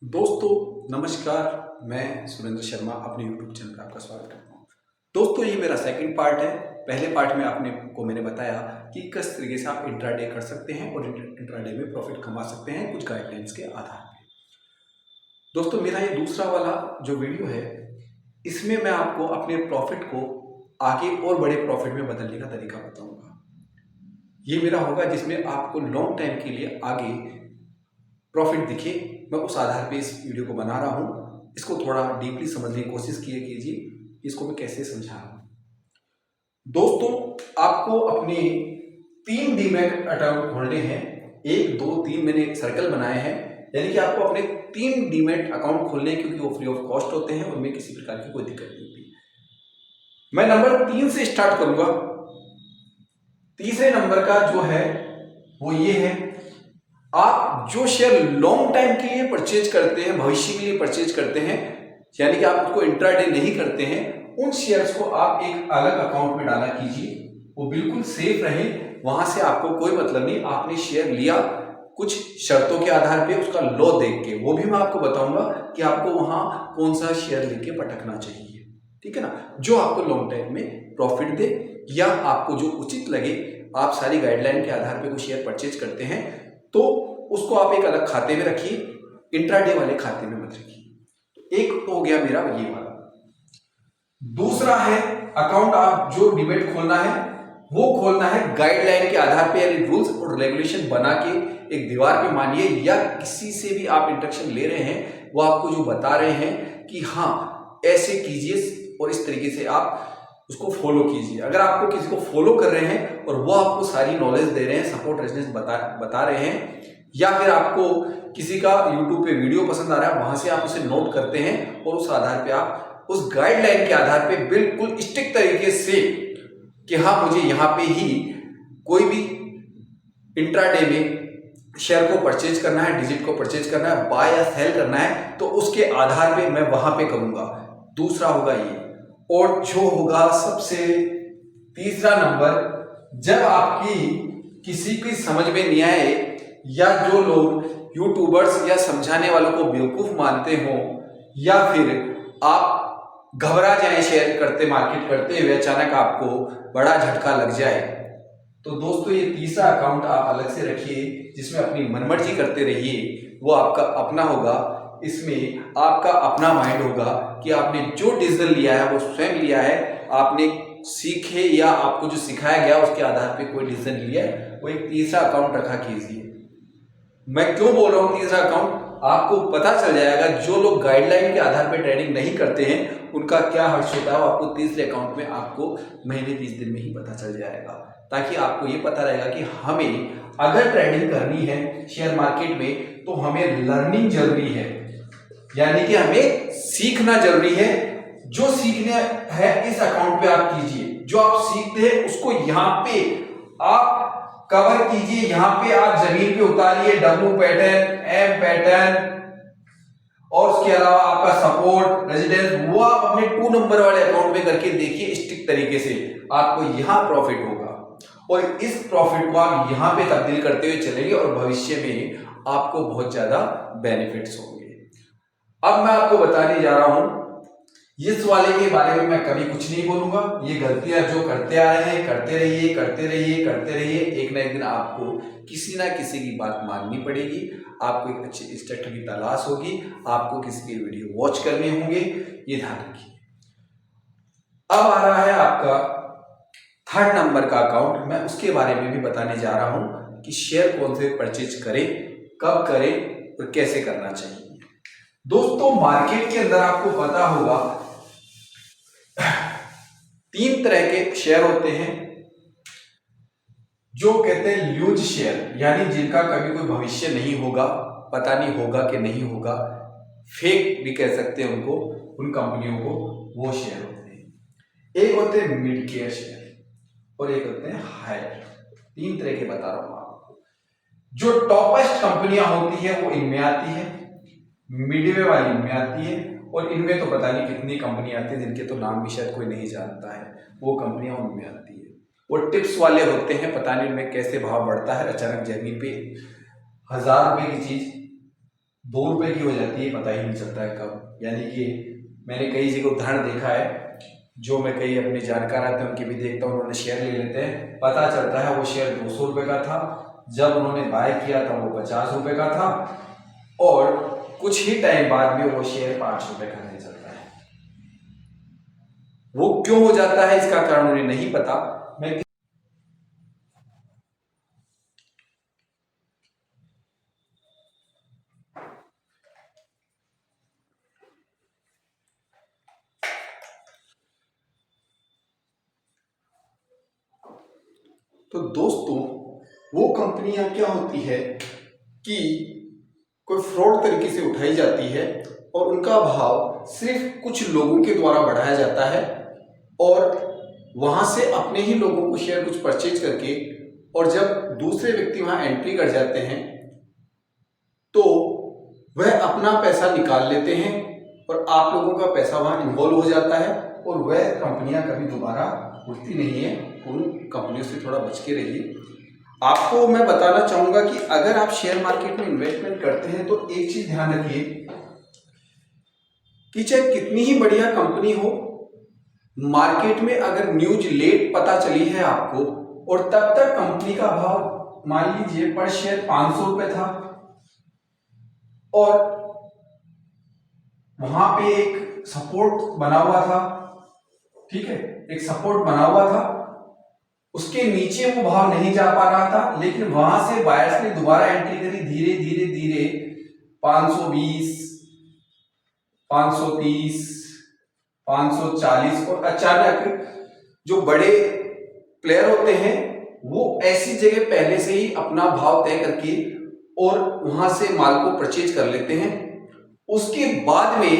दोस्तों नमस्कार, मैं सुरेंद्र शर्मा अपने YouTube चैनल पर आपका स्वागत करता हूँ। दोस्तों ये मेरा सेकंड पार्ट है। पहले पार्ट में मैंने बताया कि किस तरीके से आप इंट्राडे कर सकते हैं और इंट्राडे में प्रॉफिट कमा सकते हैं कुछ गाइडलाइंस के आधार पे। दोस्तों मेरा ये दूसरा वाला जो वीडियो है, इसमें मैं आपको अपने प्रॉफिट को आगे और बड़े प्रॉफिट में बदलने का तरीका बताऊंगा। ये मेरा होगा जिसमें आपको लॉन्ग टाइम के लिए आगे प्रॉफिट दिखे। मैं उस आधार पे इस वीडियो को बना रहा हूँ। इसको थोड़ा डीपली समझने की कोशिश कीजिए इसको मैं कैसे समझा रहा हूँ। दोस्तों आपको अपने 3 डीमैट अकाउंट खोलने हैं। 1 2 3 मैंने सर्कल बनाए हैं, यानी कि आपको अपने 3 डीमैट अकाउंट खोलने हैं क्योंकि वो फ्री ऑफ कॉस्ट होते हैं, उनमें किसी प्रकार की कोई दिक्कत नहीं होती। मैं नंबर 3 से स्टार्ट करूंगा। तीसरे नंबर का जो है वो ये है, आप जो शेयर लॉन्ग टाइम के लिए परचेज करते हैं, भविष्य के लिए परचेज करते हैं, यानी कि आप उसको इंट्राडे नहीं करते हैं, उन शेयर्स को आप एक अलग अकाउंट में डाला कीजिए। वो बिल्कुल सेफ रहे, वहां से आपको कोई मतलब नहीं। आपने शेयर लिया कुछ शर्तों के आधार पे, उसका लॉ देख के, वो भी मैं आपको बताऊंगा कि आपको वहां कौन सा शेयर लेके पटकना चाहिए, ठीक है ना, जो आपको लॉन्ग टाइम में प्रॉफिट दे या आपको जो उचित लगे। आप सारी गाइडलाइन के आधार पे कोई शेयर परचेज करते हैं तो उसको आप एक अलग खाते में रखिए, इंट्राडे वाले खाते में मत रखिए। एक तो हो गया मेरा ये वाला। दूसरा है अकाउंट, आप जो डीमैट खोलना है वो खोलना है गाइडलाइन के आधार पे, यानी रूल्स और रेगुलेशन बना के एक दीवार पे मानिए, या किसी से भी आप इंस्ट्रक्शन ले रहे हैं, वो आपको जो बता रहे हैं कि हाँ ऐसे कीजिए और इस तरीके से आप उसको फॉलो कीजिए। अगर आपको किसी को फॉलो कर रहे हैं और वो आपको सारी नॉलेज दे रहे हैं, सपोर्ट रेजिस्टेंस बता रहे हैं, या फिर आपको किसी का यूट्यूब पे वीडियो पसंद आ रहा है, वहां से आप उसे नोट करते हैं और उस आधार पे आप उस गाइडलाइन के आधार पे बिल्कुल स्ट्रिक्ट तरीके से कि हाँ मुझे यहाँ पे ही कोई भी इंट्राडे में शेयर को परचेज करना है, डिजिट को परचेज करना है, बाय या सेल करना है, तो उसके आधार पे मैं वहां पे करूंगा। दूसरा होगा ये। और जो होगा सबसे तीसरा नंबर, जब आपकी किसी की समझ में नहीं आए या जो लोग यूट्यूबर्स या समझाने वालों को बेवकूफ मानते हो, या फिर आप घबरा जाए शेयर करते मार्केट करते हुए, अचानक आपको बड़ा झटका लग जाए, तो दोस्तों ये तीसरा अकाउंट आप अलग से रखिए जिसमें अपनी मनमर्जी करते रहिए। वो आपका अपना होगा, इसमें आपका अपना माइंड होगा कि आपने जो डिसीजन लिया है वो स्वयं लिया है, आपने सीखे या आपको जो सिखाया गया उसके आधार पे कोई डिसीजन लिया है। वो एक तीसरा अकाउंट रखा कीजिए। मैं क्यों बोल रहा हूं तीसरा अकाउंट, आपको पता चल जाएगा जो लोग गाइडलाइन के आधार पर ट्रेडिंग नहीं करते हैं उनका क्या हर्ष होता है, आपको तीसरे अकाउंट में आपको महीने 20 दिन में ही पता चल जाएगा, ताकि आपको ये पता रहेगा कि हमें अगर ट्रेडिंग करनी है शेयर मार्केट में तो हमें लर्निंग जरूरी है, यानी कि हमें सीखना जरूरी है। जो सीखने है इस अकाउंट पे आप कीजिए, जो आप सीखते हैं उसको यहाँ पे आप कवर कीजिए, यहाँ पे आप जमीन पे उतारिए, डब्ल्यू पैटर्न, एम पैटर्न, और उसके अलावा आपका सपोर्ट रेजिडेंस, वो आप अपने 2 नंबर वाले अकाउंट में करके देखिए स्ट्रिक्ट तरीके से, आपको यहां प्रॉफिट होगा और इस प्रॉफिट को आप यहां पे तब्दील करते हुए चलेंगे और भविष्य में आपको बहुत ज्यादा बेनिफिट्स होंगे। अब मैं आपको बताने जा रहा हूं, इस वाले के बारे में मैं कभी कुछ नहीं बोलूंगा। ये गलतियां जो करते आ रहे हैं करते रहिए करते रहिए करते रहिए, एक ना एक दिन आपको किसी ना किसी की बात माननी पड़ेगी, आपको एक अच्छे इंस्ट्रक्टर की तलाश होगी, आपको किसी के वीडियो वॉच करने होंगे, ये ध्यान रखिए। अब आ रहा है आपका 3rd नंबर का अकाउंट। मैं उसके बारे में भी बताने जा रहा हूं कि शेयर कौन से परचेज करें, कब करें और कैसे करना चाहिए। दोस्तों मार्केट के अंदर आपको पता होगा 3 तरह के शेयर होते हैं, जो कहते हैं ल्यूज शेयर, यानी जिनका कभी कोई भविष्य नहीं होगा, पता नहीं होगा कि नहीं होगा, फेक भी कह सकते हैं उनको, उन कंपनियों को, वो शेयर होते हैं। एक होते हैं मिड केयर शेयर और एक होते हैं हायर। 3 तरह के बता रहा हूं आपको। जो टॉपेस्ट कंपनियां होती है वो इनमें आती है, मिडवे वाली इनमें आती है, और इनमें तो पता नहीं कितनी कंपनी आती है जिनके तो नाम भी शायद कोई नहीं जानता है, वो कंपनियां उनमें आती है। वो टिप्स वाले होते हैं, पता नहीं उनमें कैसे भाव बढ़ता है, अचानक जमीन पे 1000 रुपए की चीज 2 रुपए की हो जाती है, पता ही नहीं चलता है कब। यानी कि मैंने कई जगह उदाहरण देखा है, जो मैं कई अपने जानकार आते हैं उनके भी देखता हूँ, उन्होंने शेयर ले लेते हैं, पता चलता है वो शेयर 200 रुपये का था, जब उन्होंने बाय किया था वो 50 रुपये का था, और कुछ ही टाइम बाद में वो शेयर 5 रुपये का नहीं चलता है। वो क्यों हो जाता है, इसका कारण उन्हें नहीं पता। मैं तो दोस्तों, वो कंपनियां क्या होती है कि कोई फ्रॉड तरीके से उठाई जाती है और उनका भाव सिर्फ कुछ लोगों के द्वारा बढ़ाया जाता है, और वहां से अपने ही लोगों को शेयर कुछ परचेज करके, और जब दूसरे व्यक्ति वहां एंट्री कर जाते हैं तो वह अपना पैसा निकाल लेते हैं और आप लोगों का पैसा वहां इन्वॉल्व हो जाता है, और वह कंपनियां कभी दोबारा उठती नहीं है। उन कंपनियों से थोड़ा बच के रहिए। आपको मैं बताना चाहूंगा कि अगर आप शेयर मार्केट में इन्वेस्टमेंट करते हैं तो एक चीज ध्यान रखिए कि चाहे कितनी ही बढ़िया कंपनी हो, मार्केट में अगर न्यूज लेट पता चली है आपको, और तब तक कंपनी का भाव मान लीजिए पर शेयर 500 रुपए था, और वहां पे एक सपोर्ट बना हुआ था, ठीक है, एक सपोर्ट बना हुआ था, उसके नीचे वो भाव नहीं जा पा रहा था, लेकिन वहां से बायर्स ने दोबारा एंट्री करी, धीरे धीरे धीरे 520, 530, 540, और अचानक जो बड़े प्लेयर होते हैं वो ऐसी जगह पहले से ही अपना भाव तय करके और वहां से माल को परचेज कर लेते हैं। उसके बाद में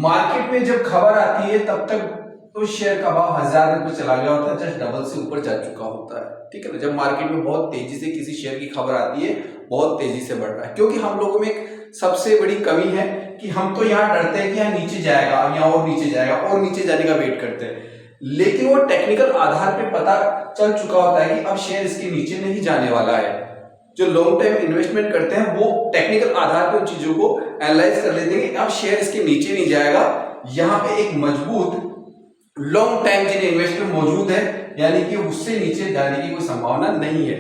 मार्केट में जब खबर आती है तब तक तो शेयर का भाव 1000 रुपए चला गया होता है, जस्ट डबल से ऊपर जा चुका होता है, ठीक है ना। जब मार्केट में बहुत तेजी से किसी शेयर की खबर आती है, बहुत तेजी से बढ़ रहा है, क्योंकि हम लोगों में एक सबसे बड़ी कमी है कि हम तो यहाँ डरते हैं कि यहाँ नीचे जाएगा, यहाँ और नीचे जाएगा, और नीचे जाने का वेट करते हैं, लेकिन वो टेक्निकल आधार पे पता चल चुका होता है कि अब शेयर इसके नीचे नहीं जाने वाला है। जो लॉन्ग टाइम इन्वेस्टमेंट करते हैं वो टेक्निकल आधार पर उन चीजों को एनालाइज कर लेते हैं कि अब शेयर इसके नीचे नहीं जाएगा। यहाँ पे एक मजबूत लॉन्ग टाइम जिन्हें इन्वेस्टमेंट मौजूद है, यानी कि उससे नीचे जाने की कोई संभावना नहीं है,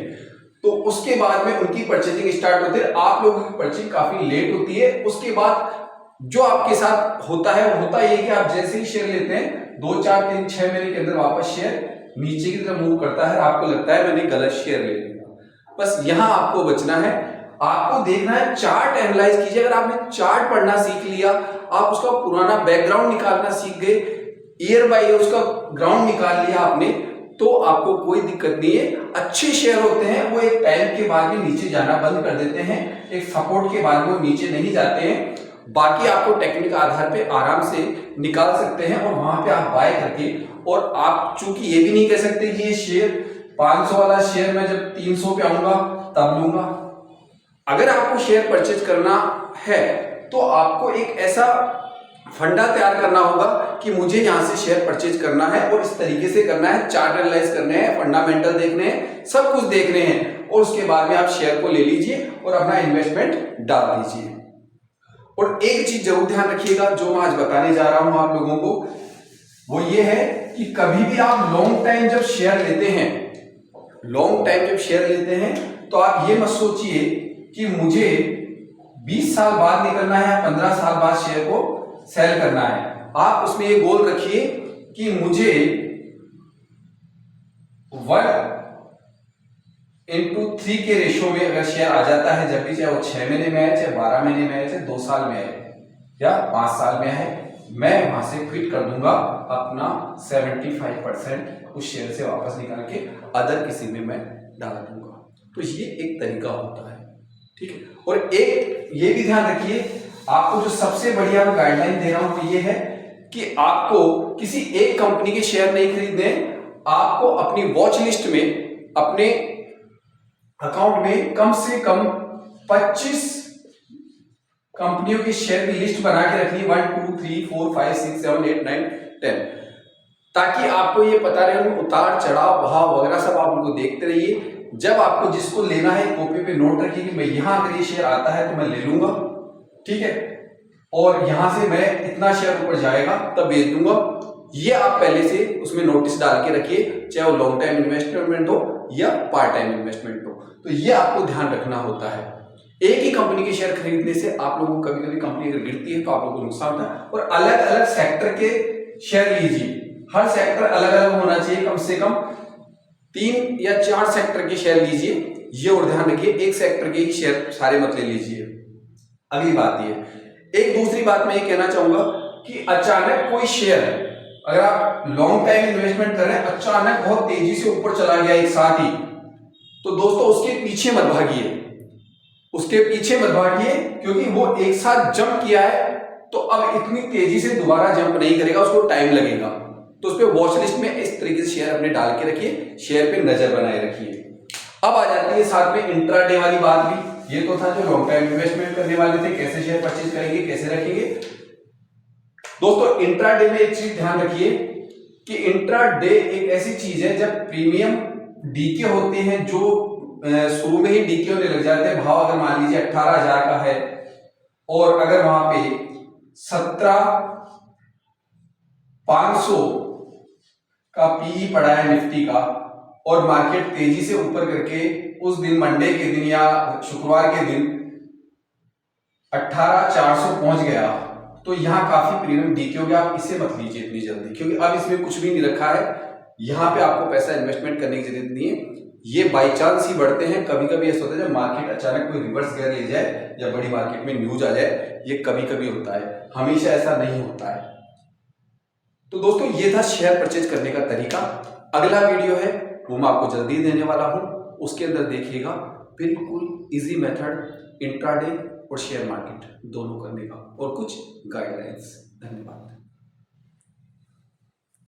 तो उसके बाद में उनकी परचेजिंग स्टार्ट होती है। आप लोगों की परचेजिंग काफी लेट होती है। उसके बाद जो आपके साथ होता है वो होता है कि आप जैसे ही शेयर लेते हैं 2, 4, 3, 6 महीने के अंदर वापस शेयर नीचे की तरफ मूव करता है, आपको लगता है मैंने गलत शेयर ले लिया। बस यहां आपको बचना है, आपको देखना है, चार्ट एनालाइज कीजिए। अगर आपने चार्ट पढ़ना सीख लिया, आप उसका पुराना बैकग्राउंड निकालना सीख गए, ईयर बाय ईयर उसका ग्राउंड निकाल लिया आपने, तो आपको कोई दिक्कत नहीं है। अच्छे शेयर होते हैं वो एक टाइम के बाद में नीचे जाना बंद कर देते हैं, एक सपोर्ट के बाद वो नीचे नहीं जाते हैं। बाकी आपको टेक्निक आधार पे आराम से निकाल सकते हैं और वहां पे आप बाय करके, और आप चूंकि ये भी नहीं कह सकते कि ये शेयर 500 वाला शेयर मैं जब 300 पे आऊंगा तब लूंगा। अगर आपको शेयर परचेज करना है तो आपको एक ऐसा फंडा तैयार करना होगा कि मुझे यहां से शेयर परचेज करना है और इस तरीके से करना है, चार्ट एनालाइज करने हैं, फंडामेंटल देखने हैं, सब कुछ देखने हैं, और उसके बाद में आप शेयर को ले लीजिए और अपना इन्वेस्टमेंट डाल दीजिए। और एक चीज जरूर ध्यान रखिएगा जो मैं आज बताने जा रहा हूं आप लोगों को, वो ये है कि कभी भी आप लॉन्ग टाइम जब शेयर लेते हैं, लॉन्ग टाइम जब शेयर लेते हैं तो आप ये मत सोचिए कि मुझे 20 साल बाद निकलना है या 15 साल बाद शेयर को सेल करना है। आप उसमें ये गोल रखिए कि मुझे 1:3 के रेशो में अगर शेयर आ जाता है, जब भी, चाहे वो 6 महीने में आए, चाहे 12 महीने में आए, चाहे 2 साल में आए या 5 साल में आए, मैं वहां से क्विट कर दूंगा अपना 75% उस शेयर से वापस निकाल के अदर किसी में मैं डाल दूंगा। तो ये एक तरीका होता है, ठीक है। और एक ये भी ध्यान रखिए, आपको जो सबसे बढ़िया गाइडलाइन दे रहा हूं वो ये है कि आपको किसी एक कंपनी के शेयर नहीं खरीदने, आपको अपनी वॉच लिस्ट में, अपने अकाउंट में कम से कम 25 कंपनियों के शेयर की लिस्ट बना के रखनी है, 1, 2, 3, 4, 5, 6, 7, 8, 9, 10, ताकि आपको ये पता रहे उनमें उतार चढ़ाव भाव वगैरह सब आप उनको देखते रहिए। जब आपको जिसको लेना है कॉपी पे नोट रखिए कि मैं यहां अगर ये शेयर आता है तो मैं ले लूंगा, ठीक है, और यहां से मैं इतना शेयर ऊपर जाएगा तब बेच दूंगा। ये आप पहले से उसमें नोटिस डाल के रखिए, चाहे वो लॉन्ग टाइम इन्वेस्टमेंट हो या पार्ट टाइम इन्वेस्टमेंट हो। तो ये आपको ध्यान रखना होता है। एक ही कंपनी के शेयर खरीदने से आप लोगों को कभी कभी कंपनी अगर गिरती है तो आप लोगों को नुकसान होता है। और अलग अलग सेक्टर के शेयर लीजिए, हर सेक्टर अलग अलग होना चाहिए, कम से कम 3 या 4 सेक्टर के शेयर लीजिए, ये और ध्यान रखिए, एक सेक्टर के ही शेयर सारे मत ले लीजिए। अगली बात ये, एक दूसरी बात मैं ये कहना चाहूंगा कि अचानक कोई शेयर, अगर आप लॉन्ग टाइम इन्वेस्टमेंट कर रहे हैं, अचानक बहुत तेजी से ऊपर चला गया एक साथ ही, तो दोस्तों उसके पीछे मत भागिए, उसके पीछे मत भागिए, क्योंकि वो एक साथ जंप किया है तो अब इतनी तेजी से दोबारा जंप नहीं करेगा, उसको टाइम लगेगा। तो उस पर वॉच लिस्ट में इस तरीके से शेयर अपने डाल के रखिए, शेयर पे नजर बनाए रखिए। अब आ जाती है साथ में इंट्राडे वाली बात भी। ये तो था जो लॉन्ग टाइम इन्वेस्टमेंट करने वाले थे, कैसे शेयर परचेज करेंगे, कैसे रखेंगे। दोस्तों इंट्राडे में एक चीज ध्यान रखिए कि इंट्राडे एक ऐसी चीज है जब प्रीमियम डीके होते हैं, जो शुरू में ही डीके होने लग जाते हैं। भाव अगर मान लीजिए 18,000 का है और अगर वहां पे 17,500 का पीई पड़ा है निफ्टी का, और मार्केट तेजी से ऊपर करके उस दिन मंडे के दिन या शुक्रवार के दिन 18,400 पहुंच गया, तो यहां काफी प्रीमियम डीके हो गया। आप इसे मत लीजिए इतनी जल्दी, क्योंकि अब इसमें कुछ भी नहीं रखा है, यहां पे आपको पैसा इन्वेस्टमेंट करने की जरूरत नहीं है। ये बाई चांस ही बढ़ते हैं, कभी कभी ऐसा होता है जब मार्केट अचानक कोई रिवर्स गियर ले जाए या बड़ी मार्केट में न्यूज आ जाए, ये कभी कभी होता है, हमेशा ऐसा नहीं होता है। तो दोस्तों ये था शेयर परचेज करने का तरीका। अगला वीडियो है वो मैं आपको जल्दी देने वाला हूं, उसके अंदर देखिएगा बिल्कुल इजी मेथड इंट्राडे और शेयर मार्केट दोनों करने का, और कुछ गाइडलाइंस। धन्यवाद।